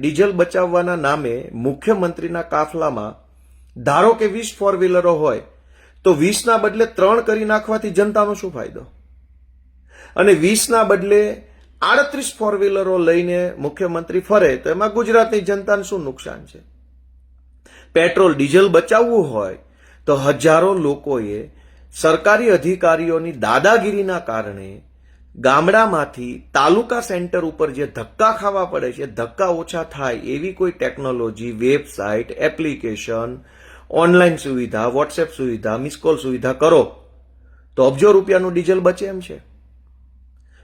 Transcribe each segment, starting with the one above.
Diesel બચાવવાના નામે મુખ્યમંત્રીના કાફલામાં ધારો કે 20 ફોર વ્હીલરો હોય તો 20ના બદલે 3 કરી નાખવાથી જનતાનો શું ફાયદો? અને 20ના બદલે 38 ફોર વ્હીલરો લઈને મુખ્યમંત્રી ફરે તો એમાં ગુજરાતની જનતાને શું નુકસાન છે? પેટ્રોલ ડીઝલ બચાવવું હોય તો હજારો લોકોએ સરકારી અધિકારીઓની દાદાગીરીના કારણે ગામડામાંથી તાલુકા સેન્ટર ઉપર જે ધક્કા ખાવા પડે છે, ધક્કા ઓછા થાય એવી કોઈ ટેકનોલોજી, વેબસાઇટ, એપ્લિકેશન, ઓનલાઈન સુવિધા, વોટ્સએપ સુવિધા, મિસકોલ સુવિધા કરો તો અબજો રૂપિયાનું ડીઝલ બચે એમ છે.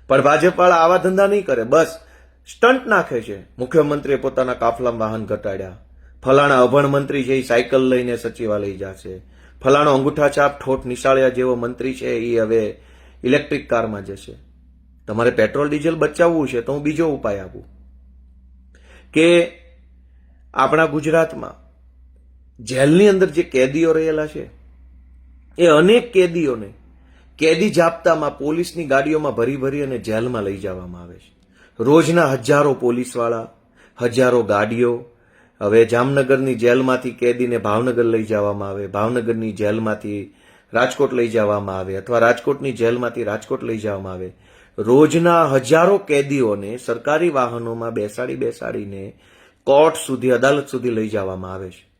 પણ ભાજપવાળા આવા ધંધા નહીં કરે, બસ સ્ટન્ટ નાખે છે. મુખ્યમંત્રીએ પોતાના કાફલામાં વાહન ઘટાડ્યા, ફલાણા અભણ મંત્રી છે એ સાયકલ લઈને સચિવાલય જશે, ફલાણો અંગૂઠા છાપ ઠોઠ નિશાળિયા જેવો મંત્રી છે એ હવે ઇલેક્ટ્રિક કારમાં જશે. તમારે પેટ્રોલ ડીઝલ બચાવવું છે તો હું બીજો ઉપાય આપું કે આપણા ગુજરાતમાં જેલની અંદર જે કેદીઓ રહેલા છે એ અનેક કેદીઓને કેદી જાપ્તામાં પોલીસની ગાડીઓમાં ભરી ભરી અને જેલમાં લઈ જવામાં આવે છે. રોજના હજારો પોલીસવાળા, હજારો ગાડીઓ. હવે જામનગરની જેલમાંથી કેદીને ભાવનગર લઈ જવામાં આવે, ભાવનગરની જેલમાંથી રાજકોટ લઈ જવામાં આવે, અથવા રાજકોટની જેલમાંથી રાજકોટ લઈ જવામાં આવે. રોજના હજારો કેદીઓને સરકારી વાહનોમાં બેસાડીને કોર્ટ સુધી, અદાલત સુધી લઈ જવામાં આવે છે.